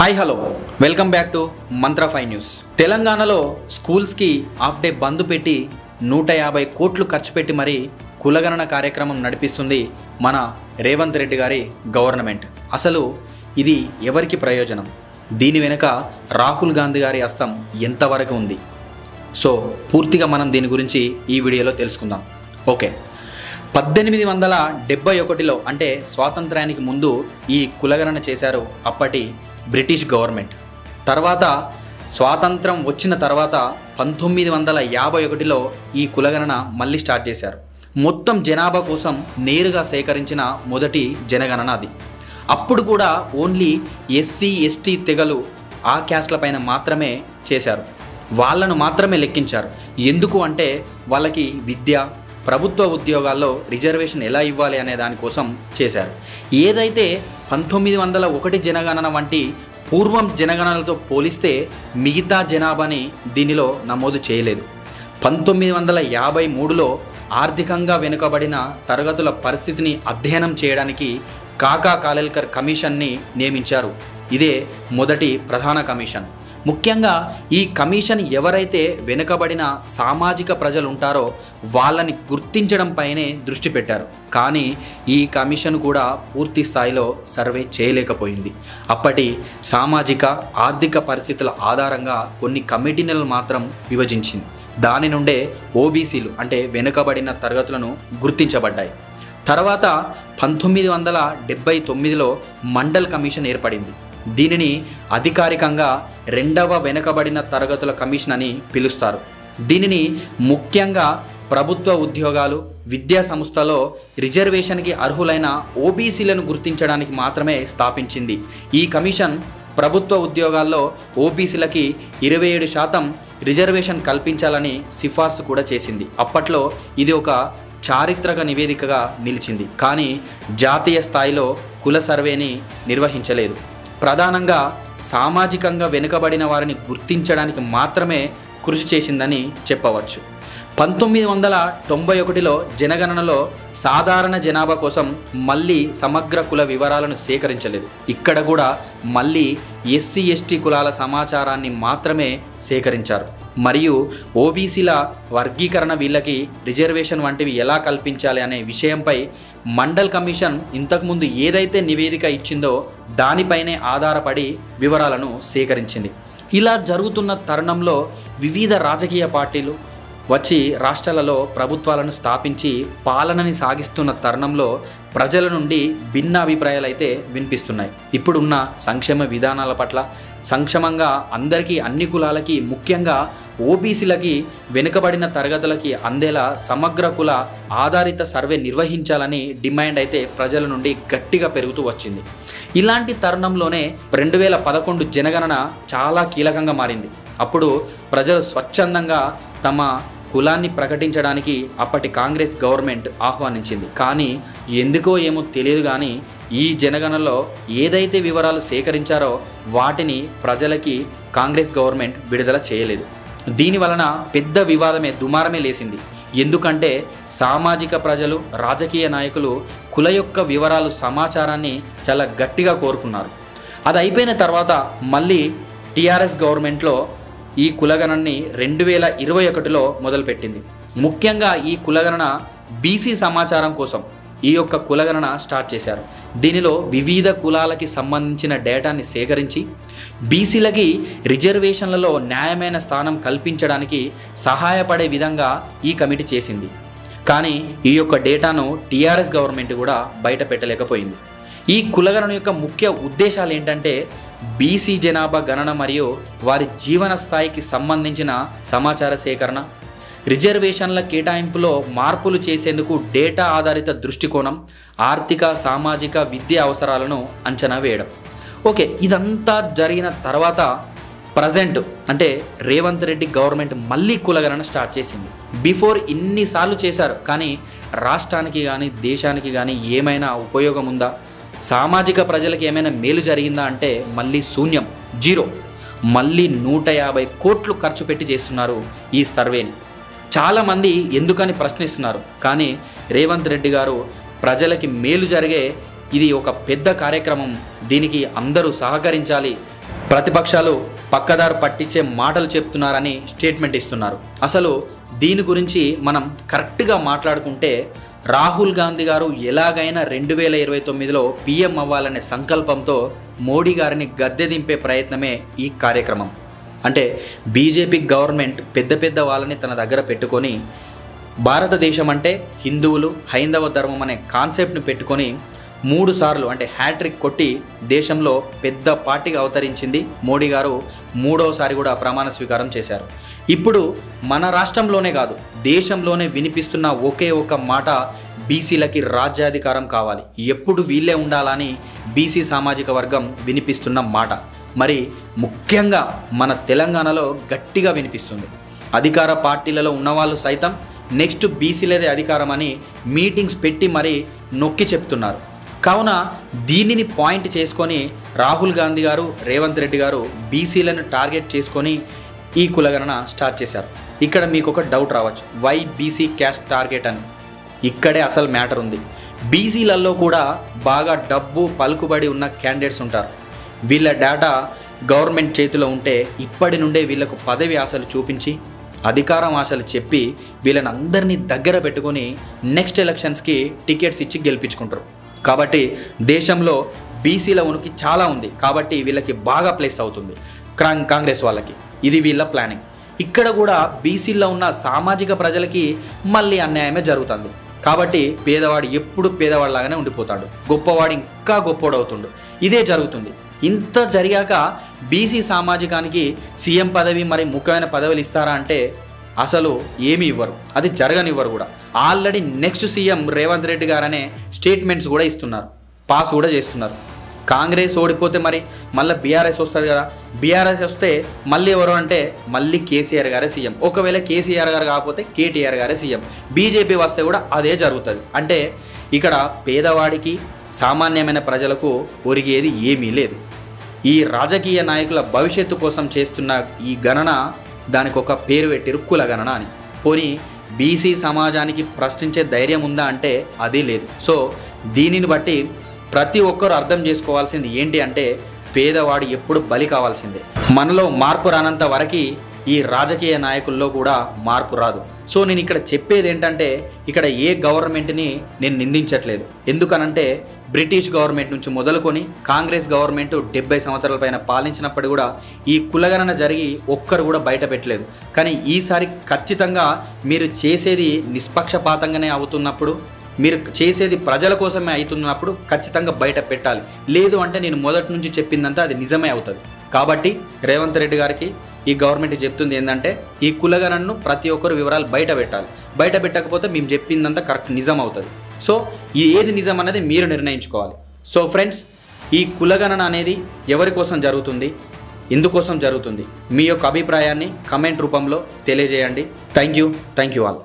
Hi hello welcome back to Mantra 5 news. తెలంగాణలో స్కూల్స్కి half day బంద్ పెట్టి 150 కోట్లు ఖర్చు పెట్టి మరీ కులగణన కార్యక్రమం నడిపిస్తుంది మన రేవంత్ రెడ్డి గారి గవర్నమెంట్. అసలు ఇది ఎవరికి ప్రయోజనం? దీని వెనుక రాహుల్ గాంధీ గారి హస్తం ఎంతవరకు ఉంది? సో పూర్తిగా మనం దీని గురించి ఈ వీడియోలో తెలుసుకుందాం. ఓకే, 1871లో అంటే స్వాతంత్రానికి ముందు ఈ కులగణన చేశారు అప్పటి బ్రిటిష్ గవర్నమెంట్. తర్వాత స్వాతంత్రం వచ్చిన తర్వాత 1951లో ఈ కులగణన మళ్ళీ స్టార్ట్ చేశారు. మొత్తం జనాభా కోసం నేరుగా సేకరించిన మొదటి జనగణన అది. అప్పుడు కూడా ఓన్లీ ఎస్సీ ఎస్టీ తెగలు ఆ క్యాస్ట్ల పైన మాత్రమే చేశారు, వాళ్ళను మాత్రమే లెక్కించారు. ఎందుకు అంటే వాళ్ళకి విద్య, ప్రభుత్వ ఉద్యోగాల్లో రిజర్వేషన్ ఎలా ఇవ్వాలి అనే దానికోసం చేశారు. ఏదైతే 1901 జనగణన వంటి పూర్వం జనగణనలతో పోలిస్తే మిగతా జనాభాని దీనిలో నమోదు చేయలేదు. 1953లో ఆర్థికంగా వెనుకబడిన తరగతుల పరిస్థితిని అధ్యయనం చేయడానికి కాకా కాలేల్కర్ కమిషన్ని నియమించారు. ఇదే మొదటి ప్రధాన కమిషన్. ముఖ్యంగా ఈ కమిషన్ ఎవరైతే వెనుకబడిన సామాజిక ప్రజలు ఉంటారో వాళ్ళని గుర్తించడంపైనే దృష్టి పెట్టారు. కానీ ఈ కమిషన్ కూడా పూర్తి స్థాయిలో సర్వే చేయలేకపోయింది. అప్పటి సామాజిక ఆర్థిక పరిస్థితుల ఆధారంగా కొన్ని కమిటీలను మాత్రం విభజించింది. దాని నుండే ఓబీసీలు అంటే వెనుకబడిన తరగతులను గుర్తించబడ్డాయి. తర్వాత 1979లో మండల్ కమిషన్ ఏర్పడింది. దీనిని అధికారికంగా రెండవ వెనుకబడిన తరగతుల కమిషన్ అని పిలుస్తారు. దీనిని ముఖ్యంగా ప్రభుత్వ ఉద్యోగాలు, విద్యా సంస్థలో రిజర్వేషన్కి అర్హులైన ఓబీసీలను గుర్తించడానికి మాత్రమే స్థాపించింది. ఈ కమిషన్ ప్రభుత్వ ఉద్యోగాల్లో ఓబీసీలకి 27% రిజర్వేషన్ కల్పించాలని సిఫార్సు కూడా చేసింది. అప్పట్లో ఇది ఒక చారిత్రక నివేదికగా నిలిచింది. కానీ జాతీయ స్థాయిలో కుల సర్వేని నిర్వహించలేదు. ప్రధానంగా సామాజికంగా వెనుకబడిన వారిని గుర్తించడానికి మాత్రమే కృషి చేసిందని చెప్పవచ్చు. 1991లో జనగణనలో సాధారణ జనాభా కోసం మళ్ళీ సమగ్ర కుల వివరాలను సేకరించలేదు. ఇక్కడ కూడా మళ్ళీ ఎస్సీ ఎస్టీ కులాల సమాచారాన్ని మాత్రమే సేకరించారు. మరియు ఓబీసీల వర్గీకరణ, వీళ్ళకి రిజర్వేషన్ వంటివి ఎలా కల్పించాలి అనే విషయంపై మండల్ కమిషన్ ఇంతకుముందు ఏదైతే నివేదిక ఇచ్చిందో దానిపైనే ఆధారపడి వివరాలను సేకరించింది. ఇలా జరుగుతున్న తరుణంలో వివిధ రాజకీయ పార్టీలు వచ్చి రాష్ట్రాలలో ప్రభుత్వాలను స్థాపించి పాలనని సాగిస్తున్న తరుణంలో ప్రజల నుండి భిన్న అభిప్రాయాలు అయితే వినిపిస్తున్నాయి. ఇప్పుడున్న సంక్షేమ విధానాల పట్ల, సంక్షేమంగా అందరికీ, అన్ని కులాలకి, ముఖ్యంగా ఓబీసీలకి, వెనుకబడిన తరగతులకి అందేలా సమగ్ర కుల ఆధారిత సర్వే నిర్వహించాలని డిమాండ్ అయితే ప్రజల నుండి గట్టిగా పెరుగుతూ వచ్చింది. ఇలాంటి తరుణంలోనే 2011 జనగణన చాలా కీలకంగా మారింది. అప్పుడు ప్రజలు స్వచ్ఛందంగా తమ కులాన్ని ప్రకటించడానికి అప్పటి కాంగ్రెస్ గవర్నమెంట్ ఆహ్వానించింది. కానీ ఎందుకో ఏమో తెలియదు, కానీ ఈ జనగణనలో ఏదైతే వివరాలు సేకరించారో వాటిని ప్రజలకి కాంగ్రెస్ గవర్నమెంట్ విడుదల చేయలేదు. దీని వలన పెద్ద వివాదమే, దుమారమే లేసింది. ఎందుకంటే సామాజిక ప్రజలు, రాజకీయ నాయకులు కుల యొక్క వివరాలు, సమాచారాన్ని చాలా గట్టిగా కోరుకున్నారు. అది అయిపోయిన తర్వాత మళ్ళీ టీఆర్ఎస్ గవర్నమెంట్లో ఈ కులగణనని 2021లో మొదలుపెట్టింది. ముఖ్యంగా ఈ కులగణన బీసీ సమాచారం కోసం ఈ యొక్క కులగణన స్టార్ట్ చేశారు. దీనిలో వివిధ కులాలకి సంబంధించిన డేటాని సేకరించి బీసీలకి రిజర్వేషన్లలో న్యాయమైన స్థానం కల్పించడానికి సహాయపడే విధంగా ఈ కమిటీ చేసింది. కానీ ఈ యొక్క డేటాను టీఆర్ఎస్ గవర్నమెంట్ కూడా బయట పెట్టలేకపోయింది. ఈ కులగణన యొక్క ముఖ్య ఉద్దేశాలు ఏంటంటే బీసీ జనాభా గణన మరియు వారి జీవన స్థాయికి సంబంధించిన సమాచార సేకరణ, రిజర్వేషన్ల కేటాయింపులో మార్పులు చేసేందుకు డేటా ఆధారిత దృష్టికోణం, ఆర్థిక, సామాజిక, విద్యా అవసరాలను అంచనా వేయడం. ఓకే, ఇదంతా జరిగిన తర్వాత ప్రజెంట్ అంటే రేవంత్ రెడ్డి గవర్నమెంట్ మళ్ళీ కులగణన స్టార్ట్ చేసింది. బిఫోర్ ఇన్నిసార్లు చేశారు, కానీ రాష్ట్రానికి కానీ దేశానికి కానీ ఏమైనా ఉపయోగం ఉందా? సామాజిక ప్రజలకు ఏమైనా మేలు జరిగిందా అంటే మళ్ళీ శూన్యం, జీరో. మళ్ళీ 150 కోట్లు ఖర్చు పెట్టి చేస్తున్నారు ఈ సర్వేని. చాలామంది ఎందుకని ప్రశ్నిస్తున్నారు. కానీ రేవంత్ రెడ్డి గారు ప్రజలకి మేలు జరిగే ఇది ఒక పెద్ద కార్యక్రమం, దీనికి అందరూ సహకరించాలి, ప్రతిపక్షాలు పక్కదారు పట్టించే మాటలు చెప్తున్నారని స్టేట్మెంట్ ఇస్తున్నారు. అసలు దీని గురించి మనం కరెక్ట్గా మాట్లాడుకుంటే రాహుల్ గాంధీ గారు ఎలాగైనా 2029లో పీఎం అవ్వాలనే సంకల్పంతో మోడీ గారిని గద్దె దింపే ప్రయత్నమే ఈ కార్యక్రమం. అంటే బీజేపీ గవర్నమెంట్ పెద్ద పెద్ద వాళ్ళని తన దగ్గర పెట్టుకొని భారతదేశం అంటే హిందువులు, హైందవ ధర్మం అనే కాన్సెప్ట్ని పెట్టుకొని 3 సార్లు అంటే హ్యాట్రిక్ కొట్టి దేశంలో పెద్ద పార్టీగా అవతరించింది మోడీ గారు. 3వసారి కూడా ప్రమాణ స్వీకారం చేశారు. ఇప్పుడు మన రాష్ట్రంలోనే కాదు, దేశంలోనే వినిపిస్తున్న ఒకే ఒక మాట, బీసీలకి రాజ్యాధికారం కావాలి, ఎప్పుడు వీళ్ళే ఉండాలని బీసీ సామాజిక వర్గం వినిపిస్తున్న మాట. మరి ముఖ్యంగా మన తెలంగాణలో గట్టిగా వినిపిస్తుంది. అధికార పార్టీలలో ఉన్నవాళ్ళు సైతం నెక్స్ట్ బీసీలదే అధికారం అని మీటింగ్స్ పెట్టి మరీ నొక్కి చెప్తున్నారు. కావున దీనిని పాయింట్ చేసుకొని రాహుల్ గాంధీ గారు, రేవంత్ రెడ్డి గారు బీసీలను టార్గెట్ చేసుకొని ఈ కులగణన స్టార్ట్ చేశారు. ఇక్కడ మీకు ఒక డౌట్ రావచ్చు, వై బీసీ క్యాస్ట్ టార్గెట్ అని. ఇక్కడే అసలు మ్యాటర్ ఉంది. బీసీలలో కూడా బాగా డబ్బు పలుకుబడి ఉన్న క్యాండిడేట్స్ ఉంటారు. వీళ్ళ డేటా గవర్నమెంట్ చేతిలో ఉంటే ఇప్పటి నుండే వీళ్ళకు పదవి ఆశలు చూపించి, అధికారం ఆశలు చెప్పి వీళ్ళని అందరినీ దగ్గర పెట్టుకొని నెక్స్ట్ ఎలక్షన్స్కి టికెట్స్ ఇచ్చి గెలిపించుకుంటారు. కాబట్టి దేశంలో బీసీల ఉనికి చాలా ఉంది. కాబట్టి వీళ్ళకి బాగా ప్లేస్ అవుతుంది కాంగ్రెస్ వాళ్ళకి. ఇది వీళ్ళ ప్లానింగ్. ఇక్కడ కూడా బీసీల్లో ఉన్న సామాజిక ప్రజలకి మళ్ళీ అన్యాయమే జరుగుతుంది. కాబట్టి పేదవాడు ఎప్పుడు పేదవాడిలాగానే ఉండిపోతాడు, గొప్పవాడు ఇంకా గొప్పోడు అవుతుండు. ఇదే జరుగుతుంది. ఇంత జరిగాక బీసీ సామాజికానికి సీఎం పదవి మరి ముఖ్యమైన పదవులు ఇస్తారా అంటే అసలు ఏమీ ఇవ్వరు, అది జరగనివ్వరు కూడా. Already next CM Revanth Reddy గారనే స్టేట్మెంట్స్ కూడా ఇస్తున్నారు, పాస్ కూడా చేస్తున్నారు. కాంగ్రెస్ ఓడిపోతే మరి మళ్ళీ బీఆర్ఎస్ వస్తుంది కదా, బీఆర్ఎస్ వస్తే మళ్ళీ ఎవరు అంటే మళ్ళీ కేసీఆర్ గారే సీఎం. ఒకవేళ కేసీఆర్ గారు కాకపోతే కేటీఆర్ గారే సీఎం. బీజేపీ వస్తే కూడా అదే జరుగుతుంది. అంటే ఇక్కడ పేదవాడికి సామాన్యమైన ప్రజలకు ఒరిగేది ఏమీ లేదు. ఈ రాజకీయ నాయకుల భవిష్యత్తు కోసం చేస్తున్న ఈ గణన, దానికి ఒక పేరు పెట్టిరు కులగణన అని. పోనీ బీసీ సమాజానికి ప్రశ్నించే ధైర్యం ఉందా అంటే అది లేదు. సో దీనిని బట్టి ప్రతి ఒక్కరు అర్థం చేసుకోవాల్సింది ఏంటి అంటే పేదవాడు ఎప్పుడు బలి కావాల్సిందే. మనలో మార్పు రానంత వరకు ఈ రాజకీయ నాయకుల్లో కూడా మార్పు రాదు. సో నేను ఇక్కడ చెప్పేది ఏంటంటే ఇక్కడ ఏ గవర్నమెంట్ని నేను నిందించట్లేదు. ఎందుకనంటే బ్రిటిష్ గవర్నమెంట్ నుంచి మొదలుకొని కాంగ్రెస్ గవర్నమెంట్ 70 సంవత్సరాల పైన పాలించినప్పుడు కూడా ఈ కులగణన జరిగి ఒక్కరు కూడా బయట పెట్టలేదు. కానీ ఈసారి ఖచ్చితంగా మీరు చేసేది నిష్పక్షపాతంగానే అవుతున్నప్పుడు, మీరు చేసేది ప్రజల కోసమే అవుతున్నప్పుడు ఖచ్చితంగా బయట పెట్టాలి. లేదు అంటే నేను మొదటి నుంచి చెప్పిందంతా అది నిజమే అవుతుంది. కాబట్టి రేవంత్ రెడ్డి గారికి ఈ గవర్నమెంట్ చెప్తుంది ఏంటంటే ఈ కులగణనను ప్రతి ఒక్కరు వివరాలు బయట పెట్టాలి. బయట పెట్టకపోతే మేము చెప్పిందంతా కరెక్ట్ నిజం అవుతుంది. సో ఏది నిజం అనేది మీరు నిర్ణయించుకోవాలి. సో ఫ్రెండ్స్, ఈ కులగణన అనేది ఎవరి కోసం జరుగుతుంది, ఎందుకోసం జరుగుతుంది, మీ యొక్క అభిప్రాయాన్ని కమెంట్ రూపంలో తెలియజేయండి. Thank you all.